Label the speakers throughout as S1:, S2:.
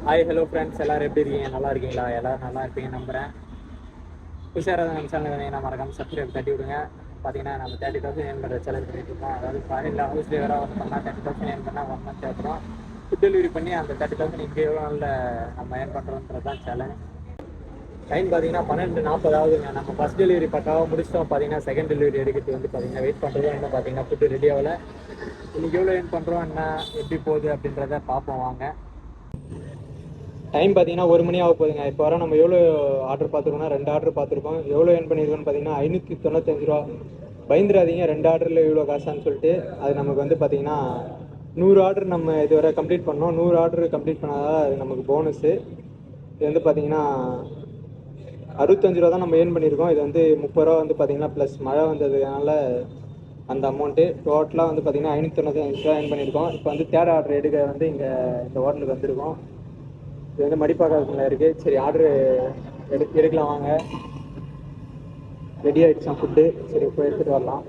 S1: Hi hello friends, எல்லோரும் எப்படி இருக்கீங்க? நல்லா இருக்கீங்களா? எல்லோரும் நல்லா இருப்பீங்க நம்புகிறேன். உஷாராக நம்ம சேனல் நான் மறக்காமல் சப்ஸ்கிரைப் தட்டி விடுங்க. பார்த்தீங்கன்னா நம்ம 30,000 ஏர்ன் பண்ணுற சேலஞ்ச் பண்ணிட்டு இருக்கோம். அதாவது ஃபாரினில் ஹவுஸ் டிரைவராக ஒர்க் பண்ணால் 30,000 ஏர்ன் பண்ணால் 1 மந்த் அப்புறம் ஃபுட் டெலிவரி பண்ணி அந்த 30,000 இங்கே எவ்வளோ நாளில் நம்ம ஏர்ன் பண்ணுறோன்றது தான் சேலஞ்ச். டைம் பார்த்தீங்கன்னா 12:40 ஆகுதுங்க. நம்ம ஃபஸ்ட் டெலிவரி பக்காவாக முடிச்சிட்டோம். பார்த்தீங்கன்னா செகண்ட் டெலிவரி எடுக்கிறது வந்து பார்த்தீங்கன்னா வெயிட் பண்ணுறதும் என்ன பார்த்தீங்கன்னா ஃபுட்டு ரெடி ஆகலை. இன்றைக்கி எவ்வளோ ஏர்ன் பண்ணுறோம், என்ன எப்படி போகுது அப்படின்றத பார்ப்போம் வாங்க. டைம் பார்த்தீங்கன்னா 1 மணி ஆக போகுதுங்க. இப்போ வர நம்ம எவ்வளோ ஆர்டர் பார்த்துருக்கோம்னா 2 ஆர்டர் பார்த்துருக்கோம். எவ்வளோ ஏர்ன் பண்ணியிருக்கோன்னு பார்த்தீங்கன்னா 595 ரூபா. பயந்துடாதீங்க 2 ஆர்டரில் இவ்வளோ காசான்னு சொல்லிட்டு. அது நமக்கு வந்து பார்த்தீங்கன்னா 100 ஆர்டர் நம்ம இதுவரை கம்ப்ளீட் பண்ணோம். 100 ஆர்டர் கம்ப்ளீட் பண்ணாதான் அது நமக்கு போனஸு. இது வந்து பார்த்தீங்கன்னா 65 ரூபா தான் நம்ம ஏர்ன் பண்ணியிருக்கோம். இது வந்து 30 ரூபா வந்து பார்த்தீங்கன்னா ப்ளஸ் மழை வந்ததுனால அந்த அமௌண்ட்டு டோட்டலாக வந்து பார்த்தீங்கன்னா 595 ரூபா ஏர்ன் பண்ணியிருக்கோம். இப்போ வந்து தேர்ட் ஆர்டர் எடுக்க வந்து இங்கே இந்த ஹோட்டலுக்கு வந்திருக்கோம். இது வந்து மடிப்பாக்கத்தில் இருக்குது. சரி, ஆர்டரு எடுக்கலாம் வாங்க. ரெடி ஆகிடுச்சான் ஃபுட்டு. சரி, இப்போ எடுத்துகிட்டு வரலாம்.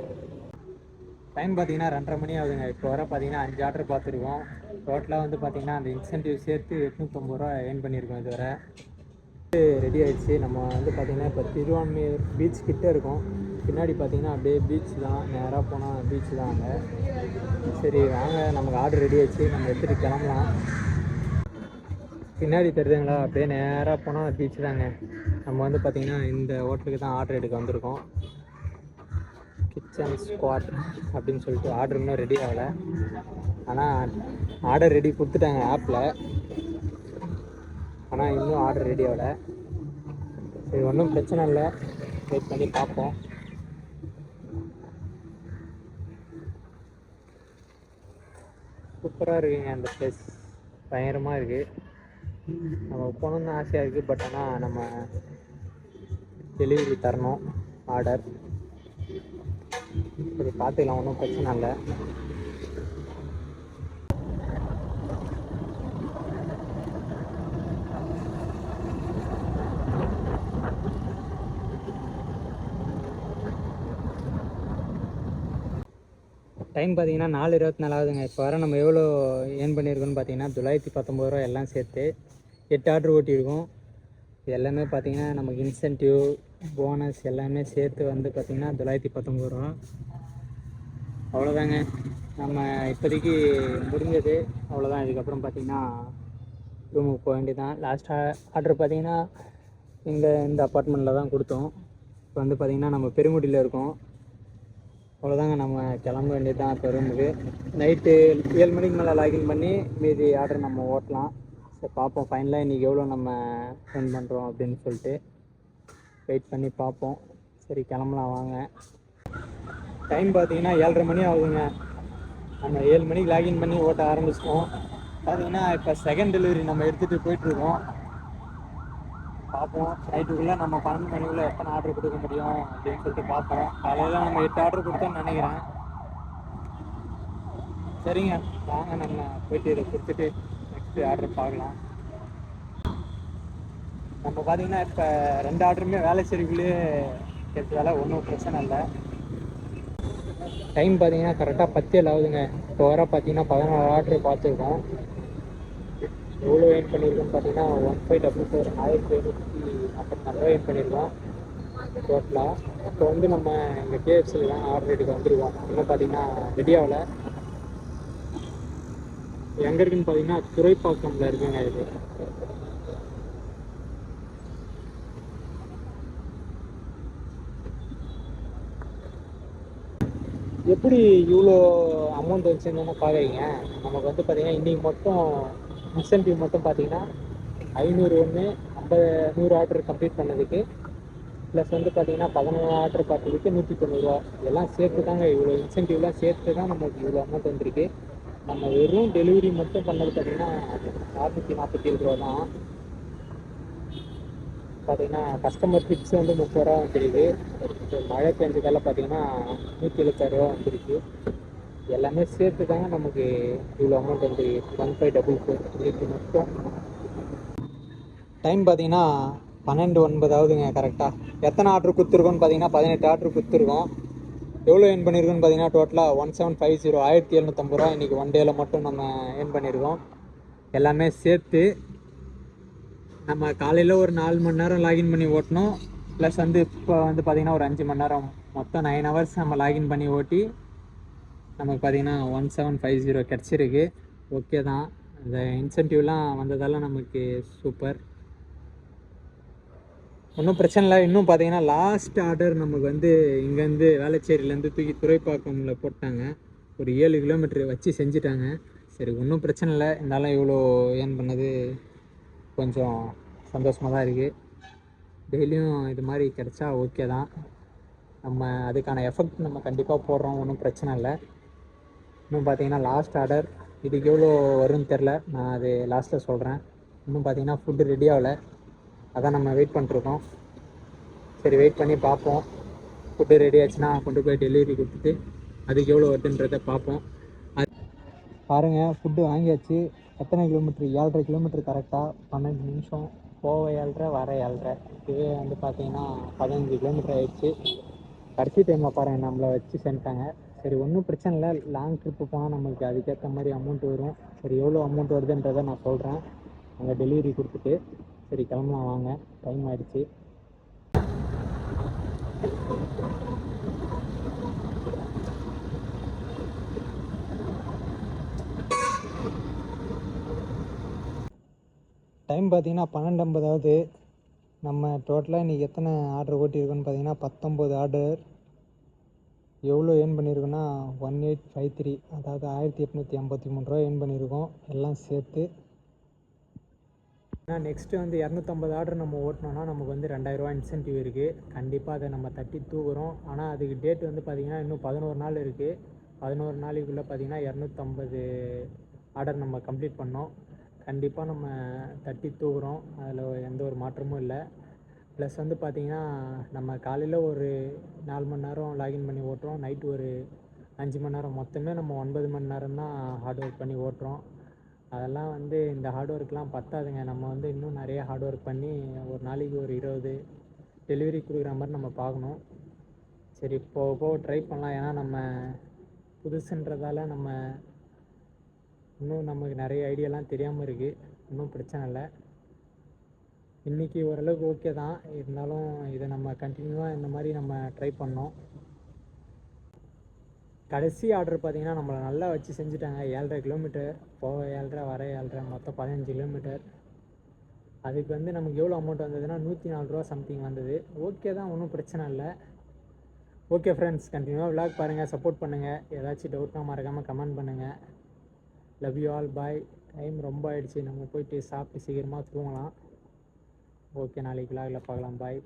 S1: டைம் பார்த்தீங்கன்னா 2:30 மணி ஆகுதுங்க. இப்போ வர பார்த்தீங்கன்னா 5 ஆர்டர் பார்த்துருக்கோம். டோட்டலாக வந்து பார்த்தீங்கன்னா அந்த இன்சென்டிவ் சேர்த்து 850 ரூபா ஏர்ன் பண்ணியிருக்கோம் இதுவரை. ரெடி ஆகிடுச்சு. நம்ம வந்து பார்த்திங்கன்னா இப்போ திருவான்மையூர் பீச் கிட்டே இருக்கோம். பின்னாடி பார்த்திங்கன்னா அப்படியே பீச் தான், நேராக போனால் பீச் தான் அங்கே. சரி வாங்க, நமக்கு ஆர்டர் ரெடி ஆகிடுச்சு, நம்ம எடுத்துகிட்டு கிளம்பலாம். பின்னாடி தெரியுதுங்களா, அப்படியே நேராக போனால் பீச் தாங்க. நம்ம வந்து பார்த்திங்கன்னா இந்த ஹோட்டலுக்கு தான் ஆர்டர் எடுக்க வந்திருக்கோம். கிச்சன் ஸ்குவாட் அப்படின்னு சொல்லிட்டு ஆர்டர் இன்னும் ரெடி ஆகலை. ஆனால் ஆர்டர் ரெடி கொடுத்துட்டாங்க ஆப்பில். ஆனால் இன்னும் ஆர்டர் ரெடி ஆகலை. சரி, ஒன்றும் பிரச்சனை இல்லை, வெயிட் பண்ணி பார்ப்போம். சூப்பராக இருக்குங்க அந்த பிளேஸ், பயங்கரமாக இருக்குது. நம்ம போகணுன்னு ஆசையாக இருக்குது. பட் ஆனால் நம்ம டெலிவரி தரணும் ஆர்டர். சரி, பார்த்துக்கலாம், ஒன்றும் பிரச்சனை இல்லை. டைம் பார்த்தீங்கன்னா 4:24 ஆகுதுங்க. இப்போ வர நம்ம எவ்வளோ ஏர்ன் பண்ணியிருக்கோன்னு பார்த்தீங்கன்னா 919 ரூபா எல்லாம் சேர்த்து 8 ஆர்டர் ஓட்டியிருக்கோம். இது எல்லாமே பார்த்தீங்கன்னா நமக்கு இன்சென்டிவ் போனஸ் எல்லாமே சேர்த்து வந்து பார்த்திங்கன்னா 919 ரூபா. அவ்வளோதாங்க நம்ம இப்போதைக்கு முடிஞ்சது. அவ்வளோதான். இதுக்கப்புறம் பார்த்திங்கன்னா ரூமுக்கு போக வேண்டியதான். லாஸ்ட்டாக ஆர்டர் பார்த்திங்கன்னா இந்த அப்பார்ட்மெண்ட்டில் தான் கொடுத்தோம். இப்போ வந்து பார்த்திங்கன்னா நம்ம பெருங்குடியில் இருக்கோம். அவ்வளோதாங்க, நம்ம கிளம்ப வேண்டியது தான் இப்போ ரூமுக்கு. நைட்டு 7 மணிக்கு மேலே லாகின் பண்ணி மீதி ஆர்டர் நம்ம ஓட்டலாம். சரி, பார்ப்போம் ஃபைனலாக இன்றைக்கி எவ்வளோ நம்ம ஸ்பெண்ட் பண்ணுறோம் அப்படின்னு சொல்லிட்டு வெயிட் பண்ணி பார்ப்போம். சரி, கிளம்பலாம் வாங்க. டைம் பார்த்தீங்கன்னா 7:30 மணி ஆகுதுங்க. நம்ம 7 மணிக்கு லாகின் பண்ணி ஓட்ட ஆரம்பிச்சிட்டோம். பார்த்தீங்கன்னா இப்போ செகண்ட் டெலிவரி நம்ம எடுத்துகிட்டு போயிட்டுருக்கோம். பார்ப்போம் நைட்டுக்குள்ளே நம்ம 12 மணிக்குள்ளே எத்தனை ஆர்டர் கொடுக்க முடியும் அப்படின்னு சொல்லிட்டு பார்ப்போம். காலையில் நம்ம 8 ஆர்டர் கொடுத்தோன்னு நினைக்கிறேன். சரிங்க, வாங்க நம்ம போயிட்டு இதை கொடுத்துட்டு நெக்ஸ்ட்டு ஆர்டர் பார்க்கலாம். நம்ம பார்த்தீங்கன்னா இப்போ 2 ஆர்டருமே வேலை சரிக்குள்ளேயே எடுத்ததால ஒன்றும் பிரச்சனை இல்லை. டைம் பார்த்தீங்கன்னா கரெக்டாக 10 ஆகுதுங்க. இப்போ வர பார்த்தீங்கன்னா 14 ஆர்டர் பார்த்துருக்கோம். எவ்வளோ ஏர்ன் பண்ணியிருக்கோன்னு பார்த்தீங்கன்னா 1544 1544 ரூபா ஏர்ன் பண்ணியிருக்கோம் டோட்டலாக. இப்போ வந்து நம்ம இங்கே கேஎஃப்சியில் தான் ஆர்டர் எடுக்க வந்துருக்கோம். இன்னும் பார்த்தீங்கன்னா ரெடி ஆகலை. எங்கே இருக்குன்னு பார்த்தீங்கன்னா துறைப்பாக்கம்ல இருக்குங்க. இது எப்படி இவ்வளோ அமௌண்ட் வச்சுருந்தோன்னு பார்க்குறீங்க. நமக்கு வந்து பார்த்தீங்கன்னா இன்றைக்கி மட்டும் இன்சென்டிவ் மட்டும் பார்த்தீங்கன்னா 500 100 ஆர்டர் கம்ப்ளீட் பண்ணதுக்கு ப்ளஸ் வந்து பார்த்தீங்கன்னா 11 ஆர்டர் பார்த்ததுக்கு 190 ரூபா. இதெல்லாம் சேர்த்து தாங்க, இவ்வளோ இன்சென்டிவ்லாம் சேர்த்து தான் நமக்கு இவ்வளோ அமௌண்ட் வந்துருக்கு. நம்ம வெறும் டெலிவரி மட்டும் பண்ணது பார்த்தீங்கன்னா 447 ரூபா தான். பார்த்தீங்கன்னா கஸ்டமர் டிப்ஸ் வந்து 30 ரூபா வந்துருக்கு. மழை பெஞ்சதால பார்த்தீங்கன்னா 176 ரூபா வந்துருக்கு. எல்லாமே சேர்த்து தாங்க நமக்கு இவ்வளோ அமௌண்ட் வந்து 1544 இதுக்கு மட்டும். டைம் பார்த்தீங்கன்னா 12:09 ஆகுதுங்க கரெக்டாக. எத்தனை ஆர்டர் கொடுத்துருக்கோன்னு பார்த்தீங்கன்னா 18 ஆர்டர் கொடுத்துருக்கோம். எவ்வளோ ஏர்ன் பண்ணியிருக்கோன்னு பார்த்தீங்கன்னா டோட்டலாக 1750 1750 ரூபா இன்றைக்கி ஒன் டேயில் மட்டும் நம்ம ஏர்ன் பண்ணியிருக்கோம். எல்லாமே சேர்த்து நம்ம காலையில் ஒரு 4 மணி நேரம் லாகின் பண்ணி ஓட்டணும். ப்ளஸ் வந்து இப்போ வந்து பார்த்திங்கன்னா ஒரு 5 மணி நேரம், மொத்தம் 9 ஹவர்ஸ் நம்ம லாகின் பண்ணி ஓட்டி நமக்கு பார்த்திங்கன்னா 1750 கிடச்சிருக்கு. ஓகே தான், இந்த இன்சென்டிவ்லாம் வந்ததால் நமக்கு சூப்பர், ஒன்றும் பிரச்சனை இல்லை. இன்னும் பார்த்தீங்கன்னா லாஸ்ட் ஆர்டர் நமக்கு வந்து இங்கேருந்து வேளச்சேரியிலேருந்து தூக்கி துறைப்பாக்கமில் போட்டாங்க. ஒரு 7 கிலோமீட்டர் வச்சு செஞ்சுட்டாங்க. சரி, ஒன்றும் பிரச்சனை இல்லை. இருந்தாலும் இவ்வளோ ஏர்ன் பண்ணது கொஞ்சம் சந்தோஷமாக தான் இருக்குது. டெய்லியும் இது மாதிரி கிடச்சா ஓகே தான். நம்ம அதுக்கான எஃபெக்ட் நம்ம கண்டிப்பாக போடுறோம், ஒன்றும் பிரச்சனை இல்லை. இன்னும் பார்த்தீங்கன்னா லாஸ்ட் ஆர்டர், இதுக்கு எவ்வளோ வரும்னு தெரில, நான் அது லாஸ்ட்டில் சொல்கிறேன். இன்னும் பார்த்தீங்கன்னா ஃபுட்டு ரெடி ஆகலை, அதான் நம்ம வெயிட் பண்ணிருக்கோம். சரி, வெயிட் பண்ணி பார்ப்போம். ஃபுட்டு ரெடி ஆச்சுன்னா கொண்டு போய் டெலிவரி கொடுத்துட்டு அதுக்கு எவ்வளோ வருதுன்றதை பார்ப்போம். அது பாருங்கள், ஃபுட்டு வாங்கியாச்சு. எத்தனை கிலோமீட்ரு? 7.5 கிலோமீட்டர் கரெக்டாக, 12 நிமிஷம். போக 7.5 வர 7.5. இதுவே வந்து பார்த்தீங்கன்னா 15 கிலோமீட்டர் ஆகிடுச்சு. கடைசி டைமில் பாருங்கள் நம்மளை வச்சு செஞ்சுட்டாங்க. சரி, ஒன்றும் பிரச்சனை இல்லை. லாங் ட்ரிப்பு போனால் நமக்கு அதுக்கேற்ற மாதிரி அமௌண்ட் வரும். சரி, எவ்வளோ அமௌண்ட் வருதுன்றதை நான் சொல்கிறேன் அங்கே டெலிவரி கொடுத்துட்டு. சரி, கிளம்பலாம் வாங்க, டைம் ஆகிடுச்சு. டைம் பார்த்தீங்கன்னா 12:50 ஆகுது. நம்ம டோட்டலாக இன்றைக்கி எத்தனை ஆர்டர் ஓட்டியிருக்கோன்னு பார்த்தீங்கன்னா 19 ஆர்டர். எவ்வளோ ஏர்ன் பண்ணியிருக்கோன்னா 1853, அதாவது 1853 ரூபா ஏர்ன் பண்ணியிருக்கோம் எல்லாம் சேர்த்து. ஆனால் நெக்ஸ்ட்டு வந்து 250 ஆர்டர் நம்ம ஓட்டினோன்னா நமக்கு வந்து 2000 ரூபா இன்சென்டிவ் இருக்குது. கண்டிப்பாக அதை நம்ம தட்டி தூக்குறோம். ஆனால் அதுக்கு டேட் வந்து பார்த்திங்கன்னா இன்னும் 11 நாள் இருக்குது. 11 நாளைக்குள்ளே பார்த்திங்கன்னா 250 ஆர்டர் நம்ம கம்ப்ளீட் பண்ணோம். கண்டிப்பாக நம்ம தட்டி தூக்குறோம், அதில் எந்த ஒரு மாற்றமும் இல்லை. ப்ளஸ் வந்து பார்த்திங்கன்னா நம்ம காலையில் ஒரு 4 மணி நேரம் லாகின் பண்ணி ஓட்டுறோம், நைட்டு ஒரு 5 மணி நேரம், மொத்தமே நம்ம 9 மணி நேரம் தான் ஹார்ட் ஒர்க் பண்ணி ஓட்டுறோம். அதெல்லாம் வந்து இந்த ஹார்ட் ஒர்க்லாம் பத்தாதுங்க. நம்ம வந்து இன்னும் நிறைய ஹார்ட் ஒர்க் பண்ணி ஒரு நாளைக்கு ஒரு 20 டெலிவரி கொடுக்குற மாதிரி நம்ம பார்க்கணும். சரி, போக போக ட்ரை பண்ணலாம். ஏன்னா நம்ம புதுசுன்றதால நம்ம இன்னும் நமக்கு நிறைய ஐடியாலாம் தெரியாமல் இருக்குது. இன்னும் பிரச்சனை இல்லை. இன்றைக்கி ஓரளவுக்கு ஓகே தான். இருந்தாலும் இதை நம்ம கண்டினியூவாக இந்த மாதிரி நம்ம ட்ரை பண்ணோம். கடைசி ஆர்டர் பார்த்திங்கன்னா நம்மளை நல்லா வச்சு செஞ்சுட்டாங்க. 7.5 கிலோமீட்டர், போக 7.5 வர 7.5, மொத்தம் 15 கிலோமீட்டர். அதுக்கு வந்து நமக்கு எவ்வளோ அமௌண்ட் வந்ததுன்னா 104 ரூபா சம்திங் வந்தது. ஓகே தான், ஒன்றும் பிரச்சனை இல்லை. ஓகே ஃப்ரெண்ட்ஸ், கண்டினியூவாக விளாக் பாருங்கள், சப்போர்ட் பண்ணுங்கள். ஏதாச்சும் டவுட்னா மறக்காமல் கமெண்ட் பண்ணுங்கள். Love you all, bye. Time ரொம்ப ஆயிடுச்சு, நம்ம போயிட்டு சாப்பிட்டு சீக்கிரமாக தூங்கலாம். ஓகே, நாளைக்கு விளாகில் பார்க்கலாம். பாய்.